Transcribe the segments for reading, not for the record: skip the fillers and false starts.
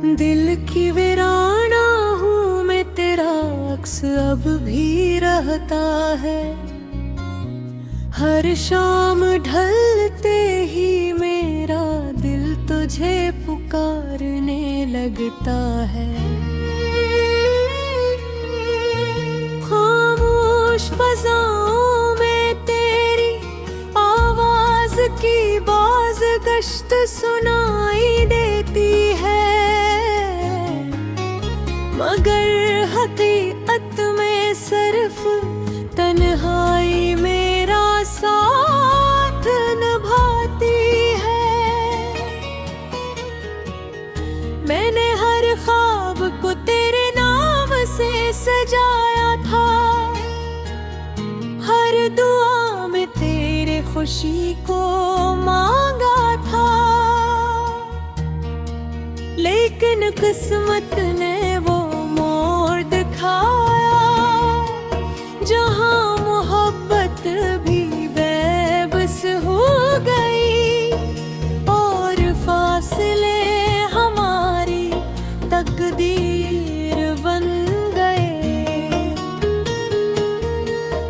दिल की वीराना हूँ मैं, तेरा अक्स अब भी रहता है। हर शाम ढलते ही मेरा दिल तुझे पुकारने लगता है। खामोश फज़ाओं में तेरी आवाज की बाज गश्त सुनाई देती है, मगर हकीकत में सिर्फ तन्हाई मेरा साथ निभाती है। मैंने हर ख्वाब को तेरे नाम से सजाया था, हर दुआ में तेरे खुशी को मांगा था, लेकिन किस्मत ने वो मोड़ दिखाया जहां मोहब्बत भी बेबस हो गई और फासले हमारी तकदीर बन गए।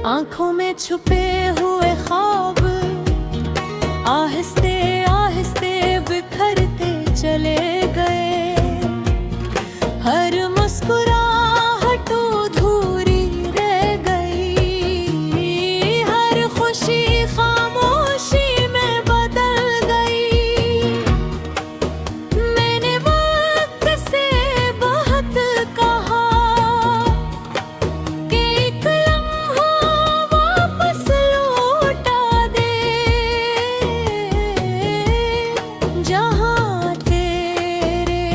आंखों में छुपे हुए ख्वाब आहिस्ते आहिस्ते बिखरते चले गए, हर मुस्कुराहट अधूरी रह गई, हर खुशी खामोशी में बदल गई। मैंने वक्त से बहुत कहा कि एक लम्हा वापस लौटा दे, जहाँ तेरे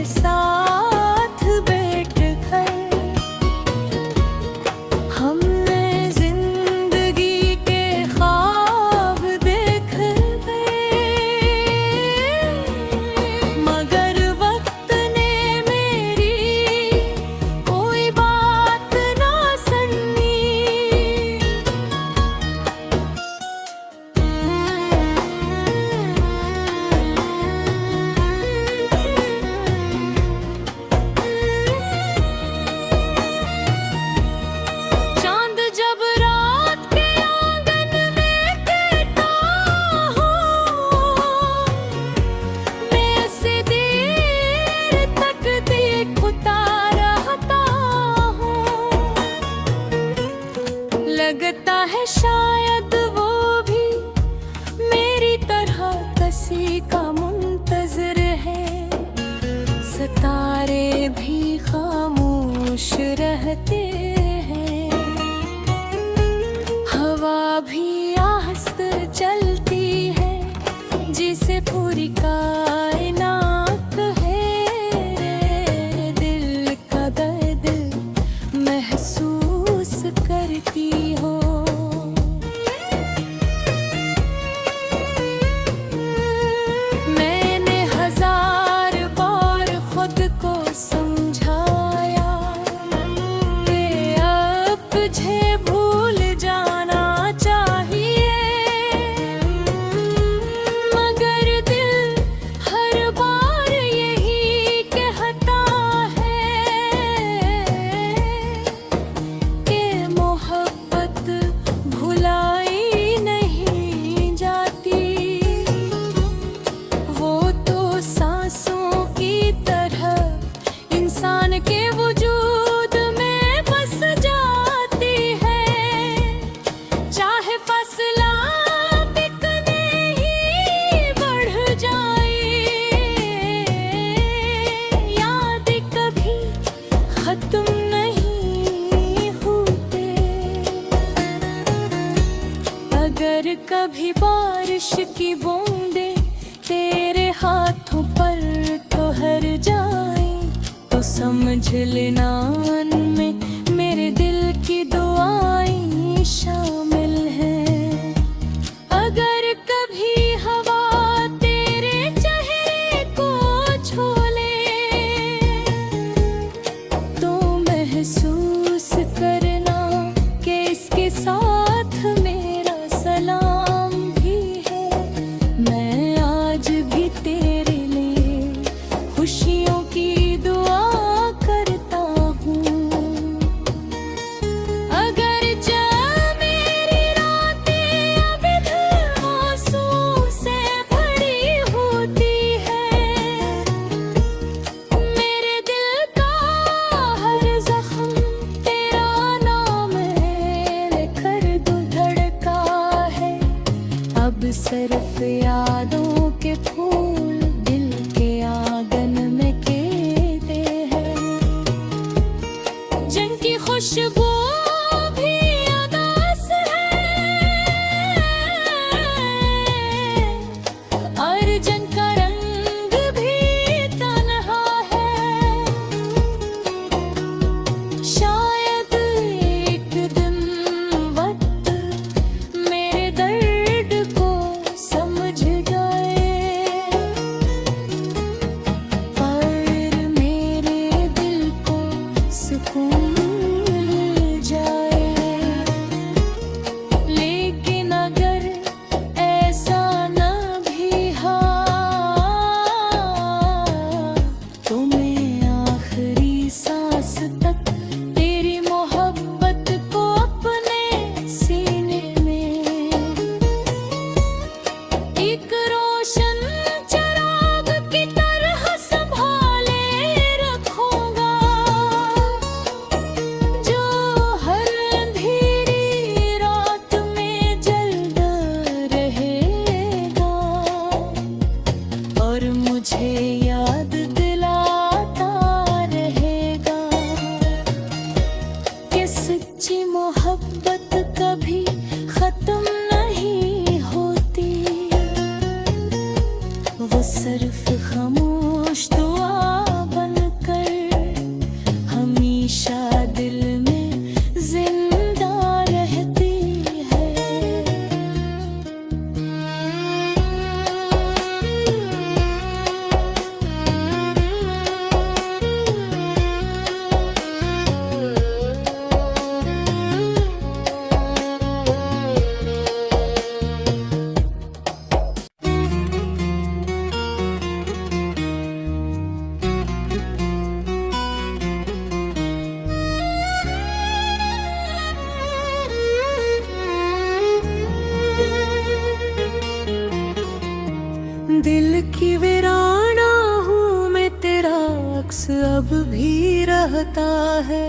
साथ बैठ कर हमने जिंदगी के ख्वाब देख गए। मगर वक्त ने मेरी कोई बात ना सुनी। चांद जब रात के आंगन में कहता हूँ, मैं ऐसे देर तक देखता रहता हूँ। लगता है शायद वो भी मेरी तरह किसी का मुंतज़िर है, सितारे भी खामोश रहते हैं, हवा भी आहिस्ते चलती है, जिसे पूरी कायनात है दिल का दर्द महसूस करती हो। मैंने हजार बार खुद को समझाया कि अब तुझे भूल जाना चाहिए, मगर दिल हर बार यही कहता है कि मोहब्बत भुलाई नहीं जाती, वो तो सांसों की तरह इंसान के वजूद में बस जाती है, चाहे फसला बिकने ही बढ़ जाए, याद कभी खत्म नहीं होते। अगर कभी बारिश की बूंदें तेरे हाथों पर ठहर जाए, तो समझ लेना उनमें मेरे दिल की दुआएं शामिल हैं। अगर कभी हवा तेरे चेहरे को छू ले, तो महसूस करना कि इसके साथ मेरा सलाम भी है। मैं आज भी तेरे लिए खुशियों की अब भी रहता है।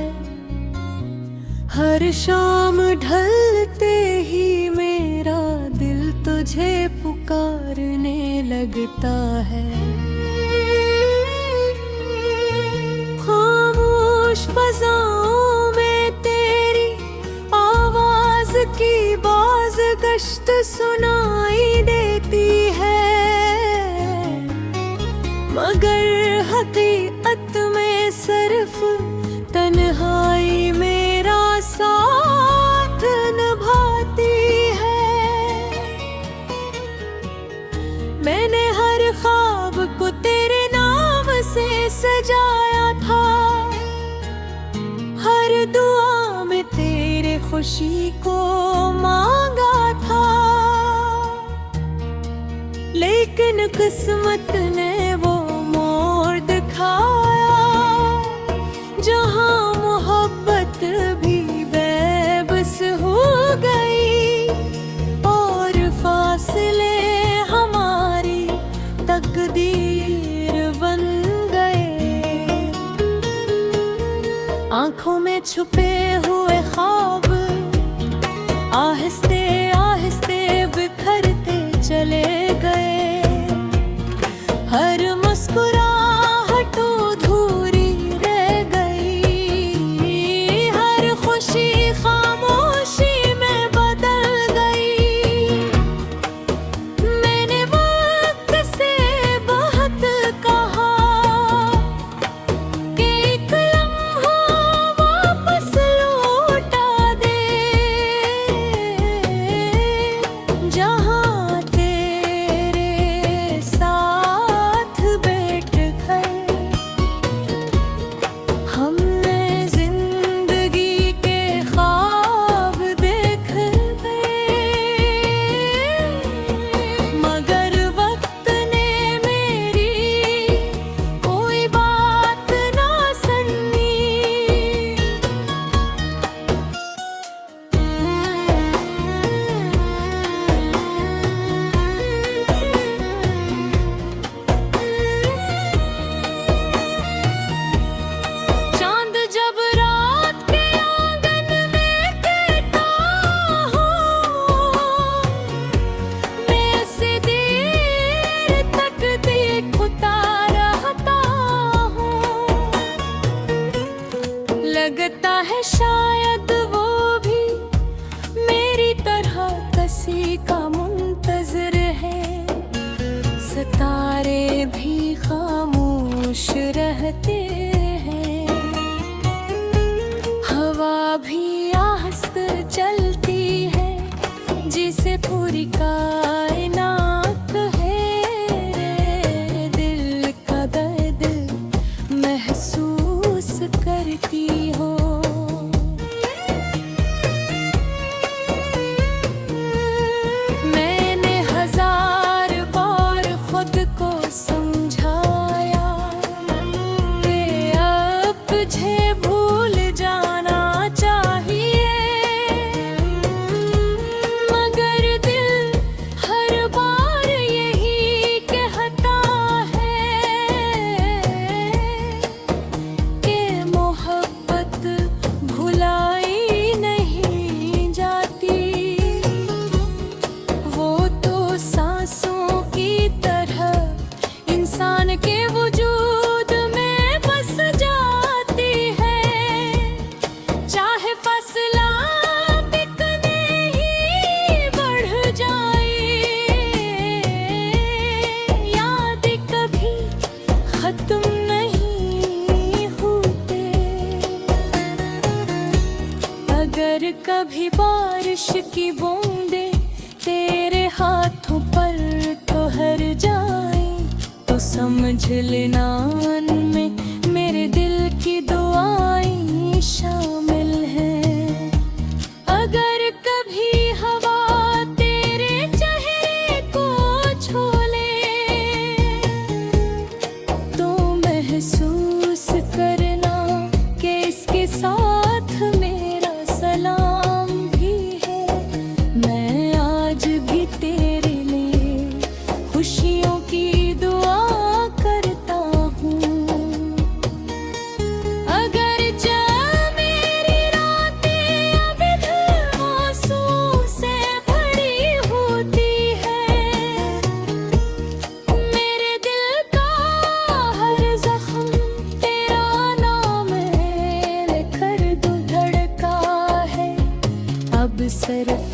हर शाम ढलते ही मेरा दिल तुझे पुकारने लगता है। खामोश फ़ज़ाओं में तेरी आवाज़ की बाज़ गश्त सुनाई देती है, मगर हकीकत में सिर्फ तन्हाई मेरा साथ निभाती है। मैंने हर ख्वाब को तेरे नाम से सजाया था, हर दुआ में तेरे खुशी को मांगा था, लेकिन किस्मत ने वो मोड़ दिखाया जहां मोहब्बत भी बेबस हो गई और फासले हमारी तकदीर बन गए। आंखों में छुपे हुए ख्वाब आहिस्ते आहिस्ते बिखरते चले गए, हर मुस्कुराहट अधूरी रह गई, हर खुशी खामोशी में बदल गई। मैंने वक्त से बहुत कहा कि एक लम्हा वापस लौटा दे, जहाँ तेरे साथ बैठ कर हमने जिंदगी के ख्वाब देखे थे, मगर वक्त ने मेरी कोई बात ना सुनी। चांद जब रात के आंगन में कहता हो, मैं ऐसे देर तक देखता रहता हूँ। लगता है शायद वो भी मेरी तरह किसी का मुंतज़िर है, सितारे भी खामोश रहते हैं, हवा भी आहिस्त चलती है, जिसे पूरी कायनात है, दिल का दर्द महसूस करती हो। मैंने हजार बार खुद को समझाया कि अब तुझे भूल जाना चाहिए, मगर दिल हर बार यही कहता है कि मोहब्बत भुलाई नहीं जाती, वो तो सांसों की तरह इंसान के वजूद में बस जाती है, चाहे फसला बिकने ही बढ़ जाए, याद कभी खत्म नहीं होते। अगर कभी बारिश की बूंदें तेरे हाथों पर ठहर जाए, तो समझ लेना उनमें मेरे दिल की दुआएं शामिल हैं। अगर कभी हवा तेरे चेहरे को छू ले, तो महसूस करना कि इसके साथ मेरा सलाम भी है। मैं आज भी तेरे लिए खुशियों की दुआ करता हूँ।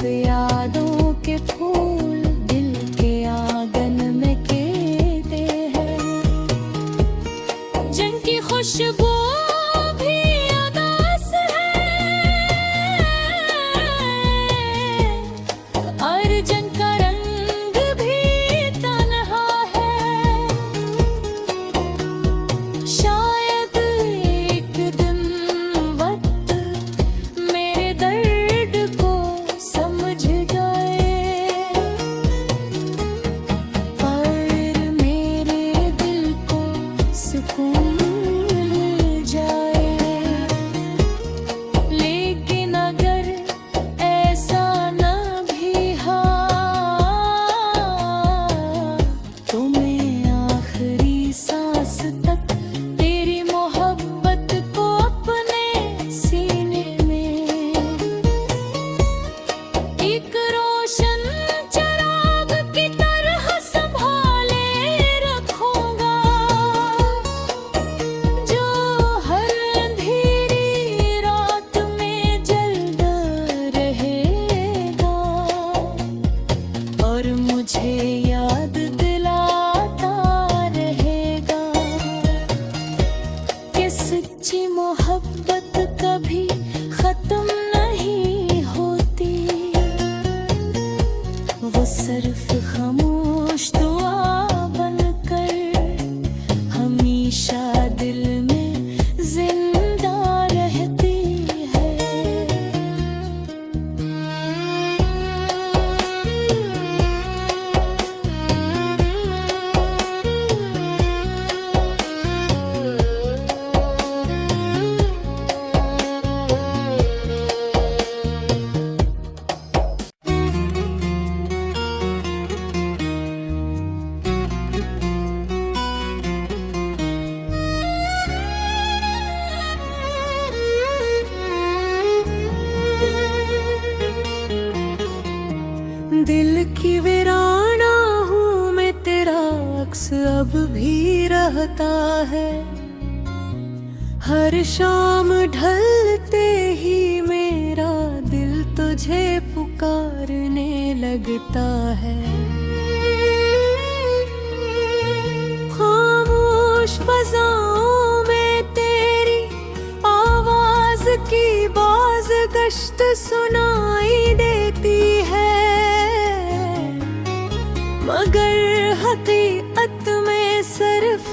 सिर्फ यादों के फूल दिल के आंगन में खिलते हैं, जिनकी खुशबू भी उदास है और जिनका रंग भी तन्हा है। शायद एक दिन वक्त मेरे दर्द को समझ जाए और मेरे दिल को सुकून मिल जाए। लेकिन अगर ऐसा न भी हो तो मैं आखिरी सांस तक तेरी मोहब्बत को अपने सीने में एक रोशन चिराग की तरह संभाले रखूंगा, जो हर अंधेरी रात में जलता रहेगा और मुझे याद दिलाता रहेगा कि सच्ची मोहब्बत कभी खत्म नहीं होती। वो सिर्फ खामोश दुआ बनकर हमेशा दिल में जिंदा रहती है। दिल की वीराना हूँ मैं, तेरा अक्स अब भी रहता है। हर शाम ढलते ही मेरा दिल तुझे पुकारने लगता है। खामोश फज़ाओं में तेरी आवाज की बाज गश्त सुनाई देती है, मगर हकीकत में सिर्फ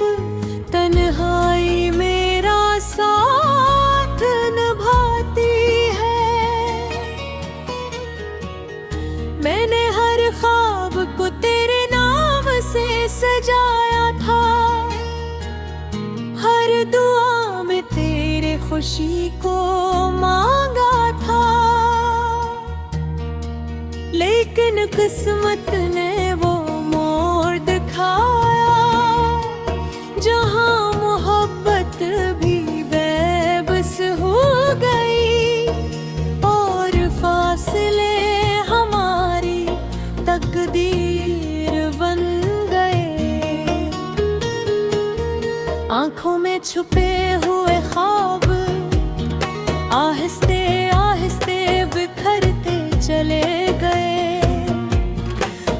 तन्हाई मेरा साथ निभाती है। मैंने हर ख्वाब को तेरे नाम से सजाया था, हर दुआ में तेरे खुशी को मांगा था। लेकिन किस्मत ने वो मोड़ दिखाया जहां मोहब्बत भी बेबस हो गई और फासले हमारी तकदीर बन गए। आंखों में छुपे हुए ख्वाब आहिस्ते आहिस्ते बिखरते चले गए।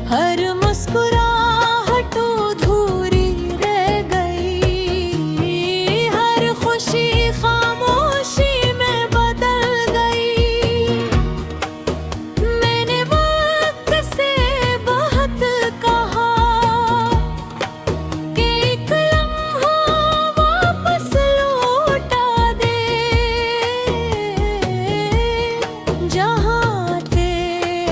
हर मुस्कुराहट अधूरी रह गई, हर खुशी खामोशी में बदल गई। मैंने वक्त से बहुत कहा कि एक लम्हा वापस लौटा दे, जहाँ तेरे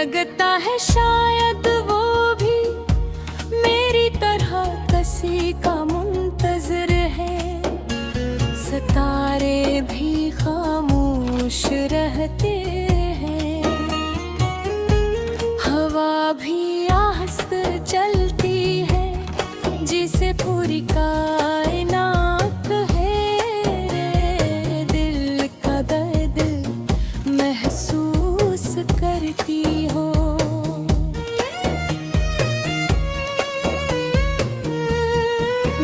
लगता है शायद वो भी मेरी तरह किसी का मुंतज़िर है। सितारे भी खामोश रहते हैं, हवा भी आहिस्ता चलती है, जिसे पूरी कायनात है दिल का दर्द महसूस करती हो।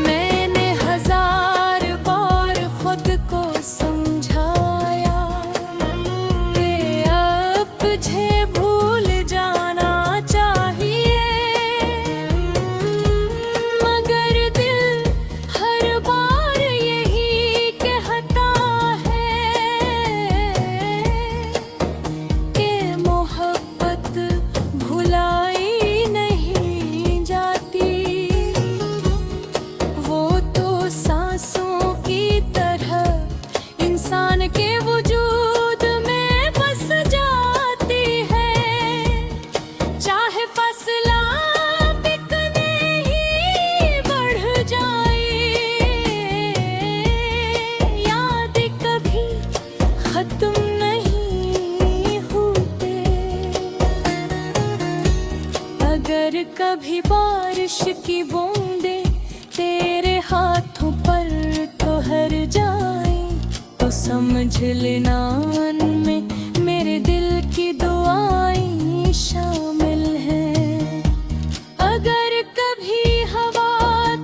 मैंने हजार बार खुद को समझाया कि अब तुझे भूल जाना चाहिए, मगर दिल हर बार यही कहता है कि मोहब्बत भुलाई नहीं जाती। वो तो सांसों की तरह इंसान के वजूद में बस जाती है, चाहे फसला बिकने ही बढ़ जाए, याद कभी खत्म नहीं होते। अगर कभी बारिश की बूंदें तेरे हाथों पर ठहर जाए, तो समझ लेना उनमें मेरे दिल की दुआएं शामिल हैं। अगर कभी हवा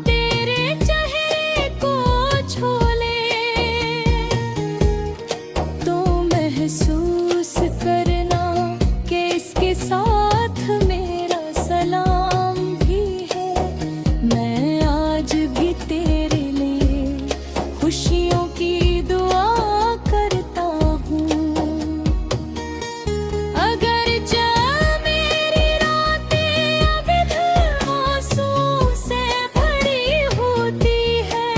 तेरे चेहरे को छू ले, तो महसूस करना कि इसके साथ मेरा सलाम भी है। मैं आज भी तेरे लिए खुशियों की दुआ करता हूँ। अगर जब मेरी रातें अभी आंसू से भरी होती है,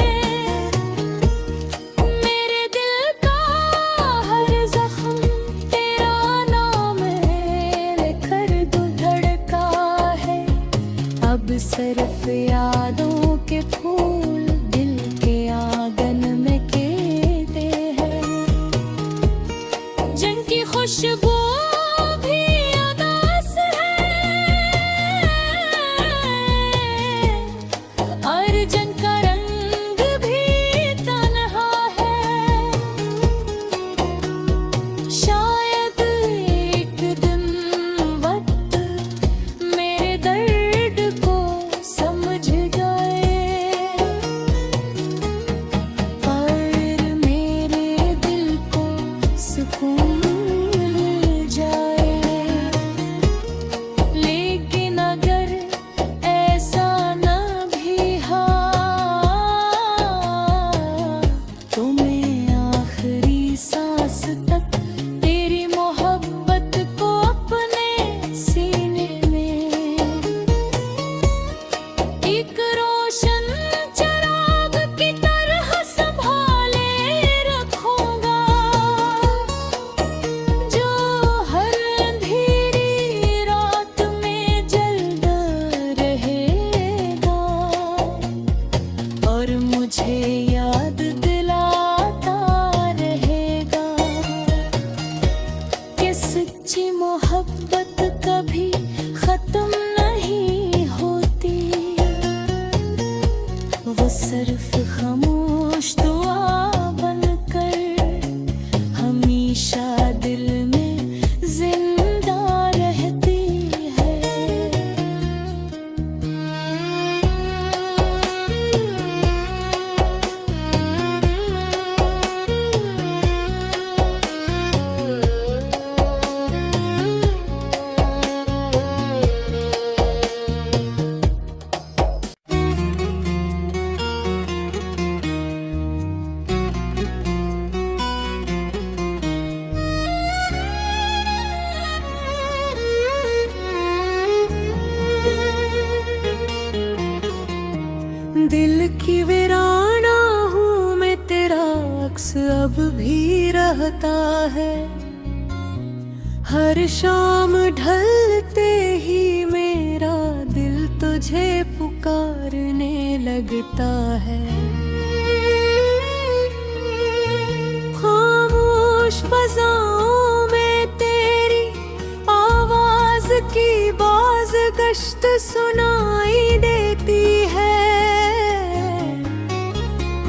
मेरे दिल का हर जख्म तेरा नाम लिखकर धड़का है। अब सिर्फ यादों के फूल दिल के आंगन में खिलते हैं, जिनकी खुशबू भी उदास है और जिनका रंग भी तन्हा है। शायद एक दिन वक्त मेरे दर्द को समझ जाए, पर मेरे दिल को सुकून मिल जाए। लेकिन अगर ऐसा न भी हो, तो मैं आखिरी सांस तक तेरी मोहब्बत को अपने सीने में एक रोशन चिराग की तरह संभाले रखूंगा, जो हर अंधेरी रात में जलता रहेगा और मुझे याद दिलाता रहेगा कि सच्ची मोहब्बत कभी खत्म नहीं होती। वो सिर्फ खामोश दुआ बनकर हमेशा दिल में जिंदा रहती है। दिल की वीराना हूँ मैं, तेरा अक्स अब भी रहता है। हर शाम ढल गिरता है। खामोश फज़ाओं में तेरी आवाज की बाज गश्त सुनाई देती है,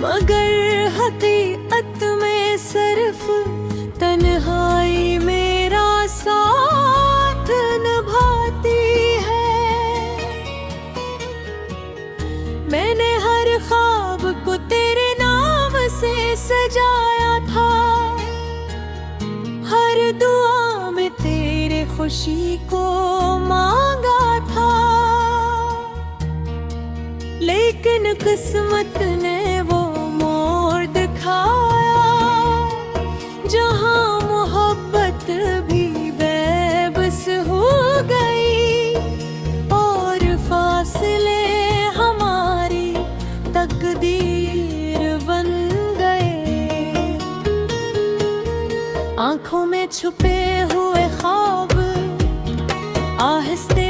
मगर हकीकत में सिर्फ तन्हाई मेरा साथ निभाती है। मैंने हर ख्वाब को तेरे नाम से सजाया था, हर दुआ में तेरे खुशी को मांगा था, लेकिन किस्मत ने वो मोड़ दिखाया जहां मोहब्बत भी बेबस हो गई और फासले हमारी तकदीर बन गए। आंखों में छुपे हुए ख्वाब आहिस्ते